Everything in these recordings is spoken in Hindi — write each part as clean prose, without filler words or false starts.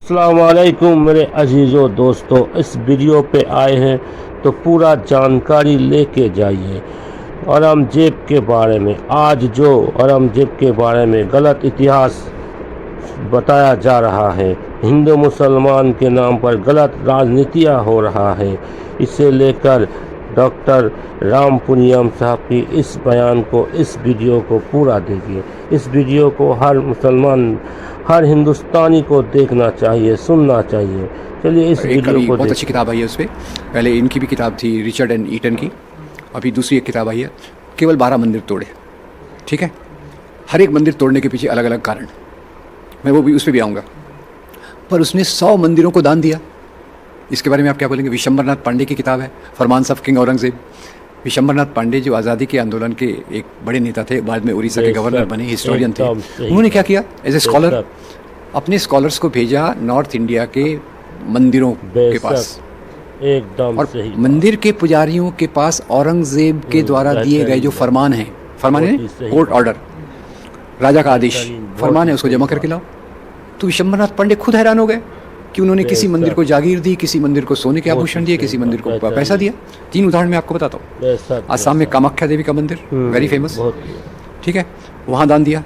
अस्सलाम वालेकुम मेरे अजीज़ों दोस्तों, इस वीडियो पे आए हैं तो पूरा जानकारी लेके जाइए। औरंगज़ेब के बारे में आज जो औरंगज़ेब के बारे में गलत इतिहास बताया जा रहा है, हिंदू मुसलमान के नाम पर गलत राजनीतियाँ हो रहा है, इसे लेकर डॉक्टर रामपुनियम साहब की इस बयान को, इस वीडियो को पूरा देखिए। इस वीडियो को हर मुसलमान, हर हिंदुस्तानी को देखना चाहिए, सुनना चाहिए। चलिए इस एक वीडियो को बहुत अच्छी किताब आई है उस पर। पहले इनकी भी किताब थी रिचर्ड एंड ईटन की, अभी दूसरी एक किताब आई है, केवल 12 मंदिर तोड़े। ठीक है, हर एक मंदिर तोड़ने के पीछे अलग अलग कारण, मैं वो भी उस पर भी आऊँगा। पर उसने 100 मंदिरों को दान दिया। इसके बारे में आप क्या बोलेंगे? विशंबरनाथ पांडे की किताब है फरमान्स ऑफ किंग औरंगजेब। विशंबरनाथ पांडे जो आज़ादी के आंदोलन के एक बड़े नेता थे, बाद में उड़ीसा के गवर्नर बने, हिस्टोरियन थे। उन्होंने क्या किया? एज ए स्कॉलर अपने स्कॉलर्स को भेजा नॉर्थ इंडिया के मंदिरों के पास, एकदम और सही मंदिर के पुजारियों के पास औरंगजेब के द्वारा दिए गए जो फरमान हैं, फरमान है कोर्ट ऑर्डर, राजा का आदेश, फरमान है, उसको जमा करके लाओ। तो विशंबरनाथ पांडे खुद हैरान हो गए कि उन्होंने किसी मंदिर को जागीर दी, किसी मंदिर को सोने के आभूषण दिए, किसी मंदिर को पैसा दिया। 3 उदाहरण मैं आपको बताता हूँ। आसाम में कामाख्या देवी का मंदिर वेरी फेमस, ठीक है, वहाँ दान दिया।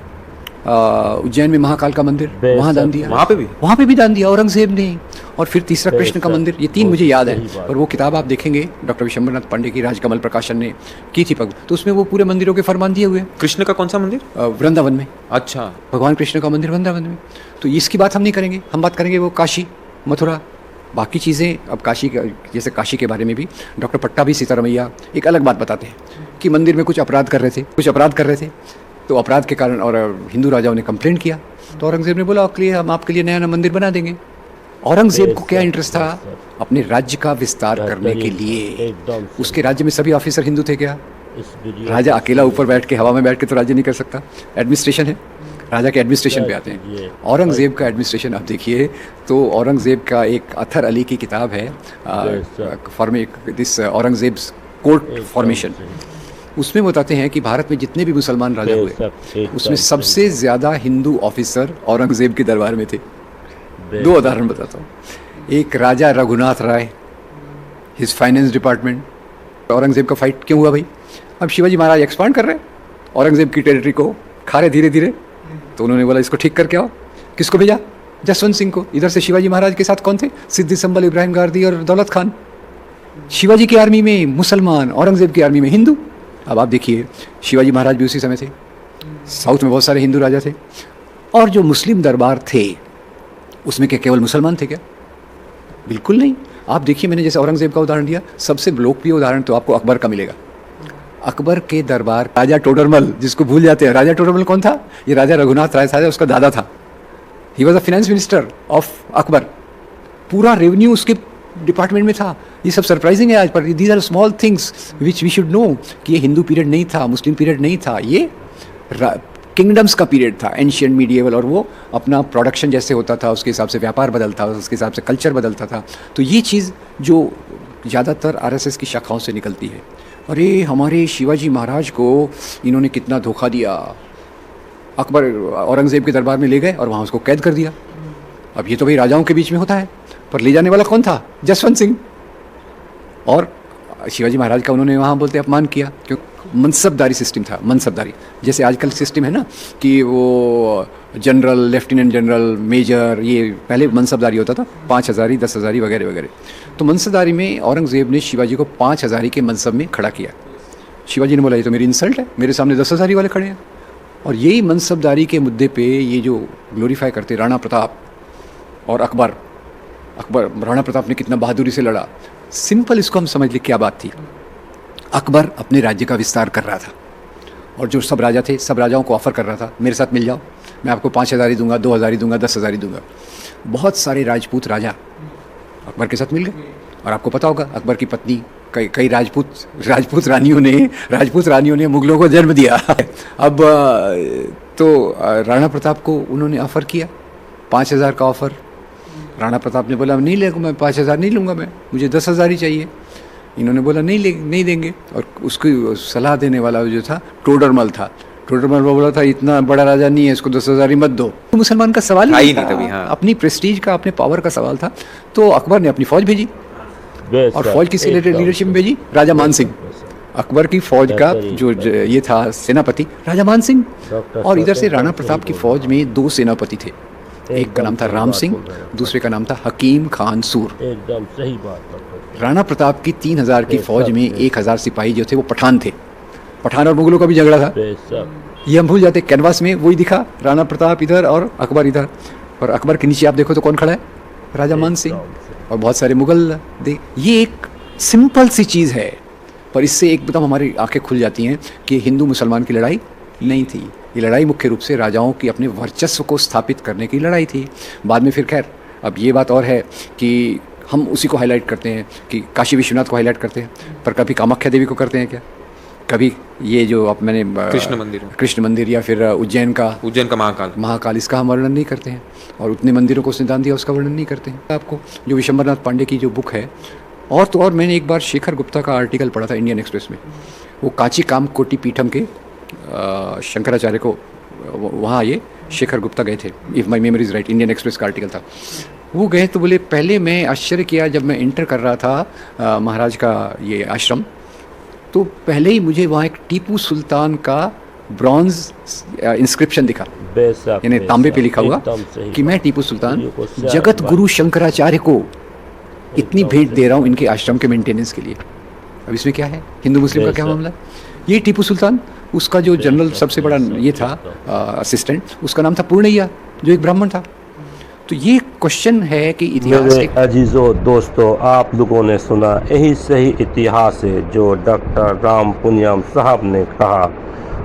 उज्जैन में महाकाल का मंदिर, वहाँ दान दिया, वहाँ पे भी दान दिया औरंगजेब ने। और फिर तीसरा कृष्ण का मंदिर, ये 3 मुझे याद है। और वो किताब आप देखेंगे डॉक्टर विशंबरनाथ पांडे की, राजकमल प्रकाशन ने की थी पग, तो उसमें वो पूरे मंदिरों के फरमान दिए हुए हैं। कृष्ण का कौन सा मंदिर? वृंदावन में। अच्छा, भगवान कृष्ण का मंदिर वृंदावन में। तो इसकी बात हम नहीं करेंगे, हम बात करेंगे वो काशी, मथुरा, बाकी चीज़ें। अब काशी का, जैसे काशी के बारे में भी डॉक्टर पट्टाभी सीतारमैया एक अलग बात बताते हैं कि मंदिर में कुछ अपराध कर रहे थे, तो अपराध के कारण और हिंदू राजाओं ने कंप्लेंट किया, तो औरंगजेब ने बोला कि हम आपके लिए नया मंदिर बना देंगे। औरंगजेब को क्या इंटरेस्ट था? अपने राज्य का विस्तार करने के लिए। उसके राज्य में सभी ऑफिसर हिंदू थे क्या? राजा अकेला ऊपर बैठ के, हवा में बैठ के तो राज्य नहीं कर सकता, एडमिनिस्ट्रेशन है, राजा के एडमिनिस्ट्रेशन पे आते हैं। औरंगजेब का एडमिनिस्ट्रेशन आप देखिए तो औरंगजेब का एक अथर अली की किताब है, दिस औरंगजेब कोर्ट फॉर्मेशन। उसमें बताते हैं कि भारत में जितने भी मुसलमान राजा हुए, उसमें सबसे ज़्यादा हिंदू ऑफिसर औरंगजेब के दरबार में थे। 2 उदाहरण बताता हूँ। एक राजा रघुनाथ राय, हिज फाइनेंस डिपार्टमेंट। औरंगजेब का फाइट क्यों हुआ भाई? अब शिवाजी महाराज एक्सपांड कर रहे हैं, औरंगजेब की टेरिटरी को खा रहे धीरे धीरे, तो उन्होंने बोला इसको ठीक करके आओ। किसको भेजा? जसवंत सिंह को। इधर से शिवाजी महाराज के साथ कौन थे? सिद्दी संबल, इब्राहिम गारदी और दौलत खान। शिवाजी की आर्मी में मुसलमान, औरंगजेब की आर्मी में हिंदू। अब आप देखिए, शिवाजी महाराज भी उसी समय थे, साउथ में बहुत सारे हिंदू राजा थे, और जो मुस्लिम दरबार थे उसमें क्या केवल मुसलमान थे क्या? बिल्कुल नहीं। आप देखिए, मैंने जैसे औरंगजेब का उदाहरण दिया, सबसे लोकप्रिय उदाहरण तो आपको अकबर का मिलेगा। अकबर के दरबार, राजा टोडरमल, जिसको भूल जाते हैं, राजा टोडरमल कौन था? ये राजा रघुनाथ राय था, उसका दादा था। He was a finance minister of Akbar, पूरा रेवेन्यू उसके डिपार्टमेंट में था। ये सब सरप्राइजिंग है आज, पर these are small things which we should know कि ये हिंदू पीरियड नहीं था, मुस्लिम पीरियड नहीं था, ये किंगडम्स का पीरियड था, एंशियंट मीडिएवल। और वो अपना प्रोडक्शन जैसे होता था उसके हिसाब से व्यापार बदलता, उसके हिसाब से कल्चर बदलता था। तो ये चीज़ जो ज़्यादातर आरएसएस की शाखाओं से निकलती है, अरे हमारे शिवाजी महाराज को इन्होंने कितना धोखा दिया, अकबर औरंगजेब के दरबार में ले गए और वहाँ उसको कैद कर दिया। अब ये तो भाई राजाओं के बीच में होता है, पर ले जाने वाला कौन था? जसवंत सिंह। और शिवाजी महाराज का उन्होंने वहाँ बोलते अपमान किया, क्यों? मनसबदारी सिस्टम था, मनसबदारी। जैसे आजकल सिस्टम है ना कि वो जनरल, लेफ्टिनेंट जनरल, मेजर, ये पहले मनसबदारी होता था, 5 हज़ारी, 10 हज़ारी वगैरह वगैरह। तो मनसबदारी में औरंगजेब ने शिवाजी को 5 हज़ारी के मनसब में खड़ा किया। शिवाजी ने बोला ये तो मेरी इंसल्ट है, मेरे सामने 10 हज़ारी वाले खड़े हैं। और यही मनसबदारी के मुद्दे पे ये जो ग्लोरीफाई करते राणा प्रताप और अकबर, राणा प्रताप ने कितना बहादुरी से लड़ा। सिंपल इसको हम समझ ले क्या बात थी। अकबर अपने राज्य का विस्तार कर रहा था, और जो सब राजा थे, सब राजाओं को ऑफर कर रहा था, मेरे साथ मिल जाओ, मैं आपको 5 हज़ारी दूंगा, 2 हज़ारी दूंगा, 10 हज़ारी दूंगा। बहुत सारे राजपूत राजा अकबर के साथ मिल गए। और आपको पता होगा अकबर की पत्नी, कई राजपूत रानियों ने मुगलों को जन्म दिया। अब तो राणा प्रताप को उन्होंने ऑफ़र किया 5,000 का ऑफ़र। राणा प्रताप ने बोला नहीं लेगा, मैं 5,000 नहीं लूँगा, मैं, मुझे 10 हज़ार ही चाहिए। इन्होंने बोला नहीं देंगे। और उसकी सलाह देने वाला जो था टोडरमल था। टोडरमल बोला था इतना बड़ा राजा नहीं है, इसको 10,000 ही मत दो। तो मुसलमान का सवाल था ही था। नहीं तभी, हाँ। अपनी प्रेस्टीज का, अपने पावर का सवाल था। तो अकबर ने अपनी फौज भेजी, और फौज किसकी लीडरशिप में भेजी? राजा मान सिंह। अकबर की फौज का जो ये था सेनापति राजा मान सिंह, और इधर से राणा प्रताप की फौज में 2 सेनापति थे। एक का नाम था राम सिंह, दूसरे का नाम था हकीम खान सूर। एकदम सही बात। राणा प्रताप की 3,000 की फौज में 1,000 सिपाही जो थे वो पठान थे। पठान और मुगलों का भी झगड़ा था, ये हम भूल जाते। कैनवास में वही दिखा, राणा प्रताप इधर और अकबर इधर, और अकबर के नीचे आप देखो तो कौन खड़ा है? राजा मान सिंह और बहुत सारे मुगल। ये एक सिंपल सी चीज़ है, पर इससे एकदम हमारी आंखें खुल जाती हैं कि हिंदू मुसलमान की लड़ाई नहीं थी। ये लड़ाई मुख्य रूप से राजाओं की अपने वर्चस्व को स्थापित करने की लड़ाई थी। बाद में फिर खैर अब ये बात और है कि हम उसी को हाईलाइट करते हैं कि काशी विश्वनाथ को हाईलाइट करते हैं, पर कभी कामाख्या देवी को करते हैं क्या? कभी ये जो अब मैंने कृष्ण मंदिर या फिर उज्जैन का महाकाल, इसका हम वर्णन नहीं करते हैं, और उतने मंदिरों को उसने दान दिया उसका वर्णन नहीं करते हैं। आपको जो विशंबरनाथ पांडे की जो बुक है, और तो और मैंने एक बार शेखर गुप्ता का आर्टिकल पढ़ा था इंडियन एक्सप्रेस में। वो कांची कामकोटी पीठम के शंकराचार्य को वहाँ ये शेखर गुप्ता गए थे, if my memory is right, Indian express का आर्टिकल था। वो गए तो बोले पहले मैं आश्चर्य किया जब मैं इंटर कर रहा था महाराज का ये आश्रम, तो पहले ही मुझे वहाँ एक टीपू सुल्तान का ब्रॉन्ज इंस्क्रिप्शन दिखा, यानी तांबे पे लिखा हुआ कि मैं टीपू सुल्तान जगत गुरु शंकराचार्य को इतनी भेंट दे रहा हूँ इनके आश्रम के मेंटेनेंस के लिए। अब इसमें क्या है, हिंदू मुस्लिम का क्या मामला? ये टीपू सुल्तान, उसका जो जनरल सबसे बड़ा ये था असिस्टेंट, उसका नाम था पूर्णैया, जो एक ब्राह्मण था। तो ये क्वेश्चन है कि इतिहास मेरे अजीजों दोस्तों, आप लोगों ने सुना, यही सही इतिहास है जो डॉक्टर राम पुनियाम साहब ने कहा।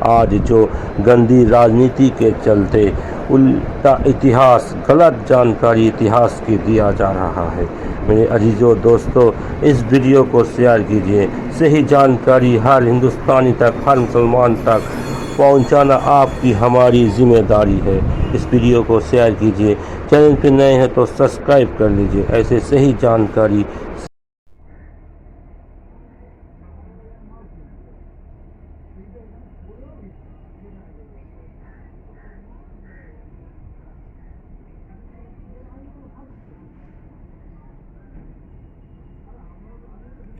आज जो गंदी राजनीति के चलते उल्टा इतिहास, गलत जानकारी इतिहास की दिया जा रहा है। मेरे अजीजों दोस्तों, इस वीडियो को शेयर कीजिए। सही जानकारी हर हिंदुस्तानी तक, हर मुसलमान तक पहुंचाना आपकी हमारी जिम्मेदारी है। इस वीडियो को शेयर कीजिए। चैनल पर नए हैं तो सब्सक्राइब कर लीजिए। ऐसे सही जानकारी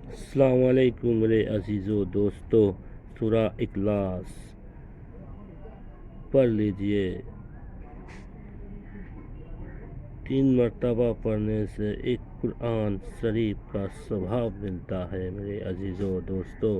अस्सलाम वालेकुम मेरे अजीज़ों दोस्तों, सूरा इखलास पढ़ लीजिए। 3 मरतबा पढ़ने से एक कुरान शरीफ का स्वभाव मिलता है। मेरे अजीज़ों दोस्तों,